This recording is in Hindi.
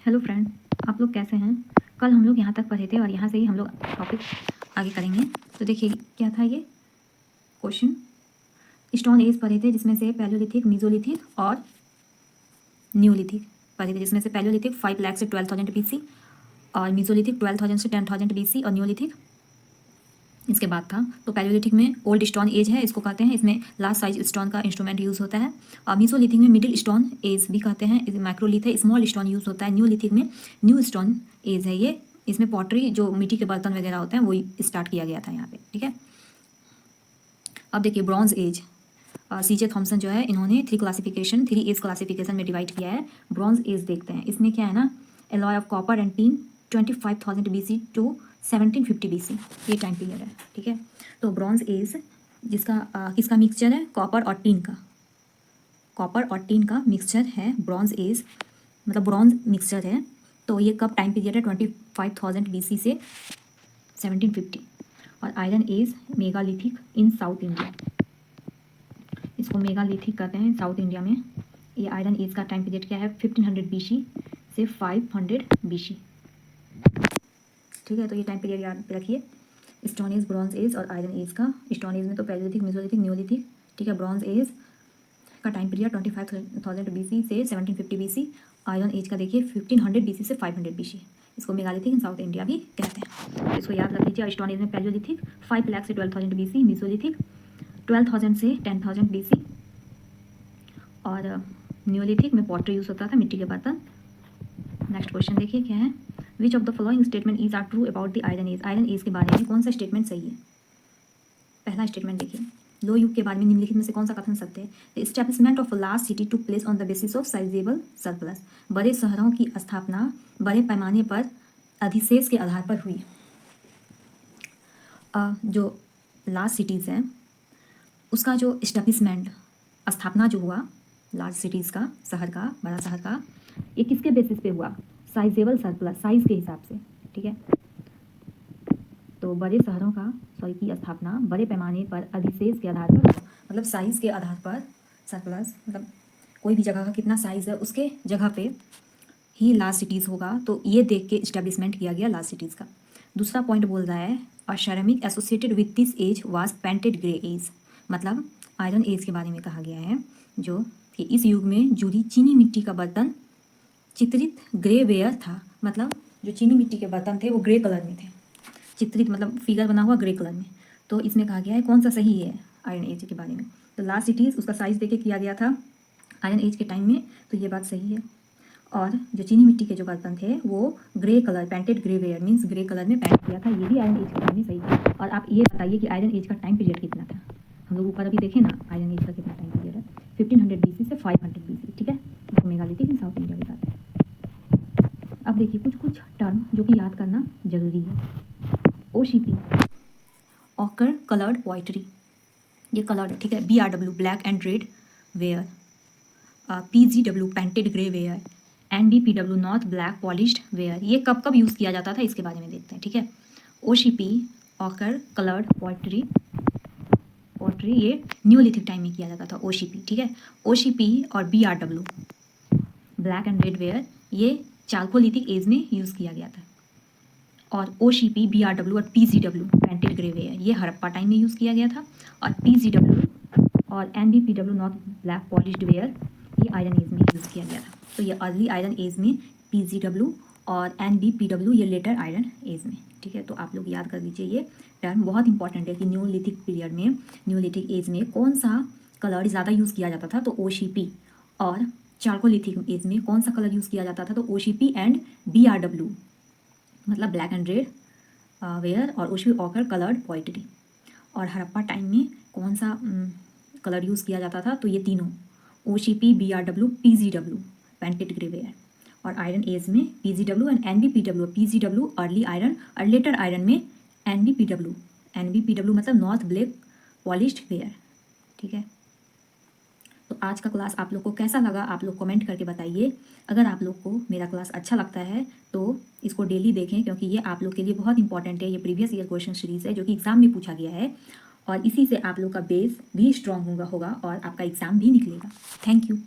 हेलो फ्रेंड, आप लोग कैसे हैं। कल हम लोग यहाँ तक पढ़े थे और यहाँ से ही हम लोग टॉपिक आगे करेंगे। तो देखिए क्या था ये क्वेश्चन। स्टोन एज पढ़े थे जिसमें से पैलियोलिथिक, मीजोलिथिक और न्यूलिथिक पढ़े थे, जिसमें से पैलियोलिथिक 5 लाख से 12,000 BC और मीजोलिथिक 12,000 से 10,000 BC और न्यूलिथिक इसके बाद था। तो पैलियोलिथिक में ओल्ड स्टोन एज है, इसको कहते हैं। इसमें लार्ज साइज स्टोन का इंस्ट्रूमेंट यूज़ होता है। और मीसोलिथिक में मिडिल स्टोन एज भी कहते हैं, माइक्रोलिथ है, स्मॉल स्टोन यूज़ होता है। न्यूलिथिक में न्यू स्टोन एज है ये, इसमें पॉटरी जो मिट्टी के बर्तन वगैरह होते हैं वो स्टार्ट किया गया था यहाँ पे, ठीक है। अब देखिए ब्रॉन्ज एज, CJ थॉमसन जो है इन्होंने 3 एज क्लासिफिकेशन में डिवाइड किया है। ब्रॉन्ज एज देखते हैं, इसमें क्या है ना, alloy of copper and tin 25,000 BC to 1750 BC ये टाइम पीरियड है, ठीक है। तो ब्रॉन्ज एज जिसका किसका मिक्सचर है, कॉपर और टीन का मिक्सचर है ब्रॉन्ज एज, मतलब ब्रॉन्ज मिक्सचर है। तो ये कब टाइम पीरियड है, 25,000 BC से 1750। और आयरन एज मेगालिथिक इन साउथ इंडिया, इसको मेगालिथिक कहते हैं साउथ इंडिया में। ये आयरन एज का टाइम पीरियड क्या है, 1500 BC से 500 BC, ठीक है। तो ये टाइम पीरियड याद रखिए, स्टोन एज, ब्रॉन्ज एज और आयरन एज का। स्टोन एज में तो पैलियोलिथिक, मेसोलिथिक, न्यूलिथिक, ठीक है। ब्रॉन्ज एज का टाइम पीरियड 25,000 BC से 1750 BC। आयरन एज का देखिए 1500 BC से 500 BC। इसको मेगालिथिक इन साउथ इंडिया भी कहते हैं, तो इसको याद रख लीजिए। स्टोन एज में पैलियोलिथिक 5 लाख से 12,000 BC, मेसोलिथिक 12,000 से 10,000 BC और न्यूलिथिक में पॉटरी यूज़ होता था, मिट्टी के बर्तन। नेक्स्ट क्वेश्चन देखिए क्या है, which of the following statement is are true about the iron age. Iron age के बारे में कौन सा स्टेटमेंट सही है। पहला स्टेटमेंट देखिए, लो युग के बारे में निम्नलिखित में से कौन सा कथन सत्य है। The establishment of a large city took place on the basis of sizeable surplus. बड़े शहरों की स्थापना बड़े पैमाने पर अधिशेष के आधार पर हुई। जो लार्ज सिटीज़ हैं उसका जो एस्टैब्लिशमेंट, स्थापना जो हुआ लार्ज सिटीज़ का, शहर का, बड़ा शहर का, ये किसके बेसिस पे हुआ, साइजेबल सरप्लस, साइज़ के हिसाब से, ठीक है। तो बड़े शहरों का की स्थापना बड़े पैमाने पर अधिशेष के आधार पर, मतलब साइज़ के आधार पर, सरप्लस मतलब कोई भी जगह का कितना साइज़ है उसके जगह पे ही लार्ज सिटीज़ होगा। तो ये देख के इस्टेब्लिशमेंट किया गया लार्ज सिटीज़ का। दूसरा पॉइंट बोल रहा है, और ceramic associated with this age was painted grey age, मतलब आयरन एज के बारे में कहा गया है जो कि इस युग में जुड़ी चीनी मिट्टी का बर्तन चित्रित ग्रे वेयर था। मतलब जो चीनी मिट्टी के बर्तन थे वो ग्रे कलर में थे, चित्रित मतलब फिगर बना हुआ ग्रे कलर में। तो इसमें कहा गया है कौन सा सही है आयरन एज के बारे में। तो लार्ज सिटीज़ उसका साइज़ देके किया गया था आयरन एज के टाइम में, तो ये बात सही है। और जो चीनी मिट्टी के जो बर्तन थे वो grey colour, painted grey ware means grey colour में पेंट किया था, ये भी आयरन एज के टाइम में सही है। और आप ये बताइए कि आयरन एज का टाइम पीरियड कितना था। हम लोग ऊपर अभी देखें ना आयरन एज का कितना टाइम पीरियड है, 1500 BC से 500 BC, ठीक है। इसको मेगालिथिक इन साउथ इंडिया बताते हैं। अब देखिए कुछ टर्म जो कि याद करना जरूरी है। OCP, ऑकर कलर्ड पोइट्री, ये कलर्ड है, ठीक है। BRW, black and red ware. PGW, painted grey ware. NBPW, not black polished where. ये कब कब यूज़ किया जाता था इसके बारे में देखते हैं, ठीक है। OCP, ऑकर कलर्ड पोइट्री, ये न्यूलिथिक टाइम में किया जाता था OCP, ठीक है। OCP और BRW, black and red ware, ये चाल्कोलिथिक एज में यूज़ किया गया था। और OCP, BRW और PGW, पेंटेड ग्रे वेयर, ये हड़प्पा टाइम में यूज़ किया गया था। और PGW और NBPW, not black polished where, ये आयरन एज में यूज़ किया गया था। तो ये अर्ली आयरन एज में PGW और NBPW, ये लेटर आयरन एज में, ठीक है। तो आप लोग याद कर लीजिए, ये टर्म बहुत इंपॉर्टेंट है कि न्यूलिथिक पीरियड में, न्यूलिथिक एज में कौन सा कलर ज़्यादा यूज़ किया जाता था। तो OCP। और चार्कोलिथिक एज में कौन सा कलर यूज़ किया जाता था, तो OCP एंड BRW, मतलब ब्लैक एंड रेड वेयर, और OCP ऑकर कलर्ड पोइट्री। और हड़प्पा टाइम में कौन सा कलर यूज़ किया जाता था, तो ये तीनों OCP, BRW, PGW, painted grey ware. और आयरन एज में PGW and NBPW, PGW early iron और लेटर आयरन में NBPW मतलब नॉर्थ ब्लैक पॉलिश्ड वेयर, ठीक है। तो आज का क्लास आप लोग को कैसा लगा आप लोग कमेंट करके बताइए। अगर आप लोग को मेरा क्लास अच्छा लगता है तो इसको डेली देखें, क्योंकि ये आप लोग के लिए बहुत इंपॉर्टेंट है। ये प्रीवियस ईयर क्वेश्चन सीरीज़ है जो कि एग्ज़ाम में पूछा गया है, और इसी से आप लोग का बेस भी स्ट्रॉन्ग होगा और आपका एग्ज़ाम भी निकलेगा। Thank you.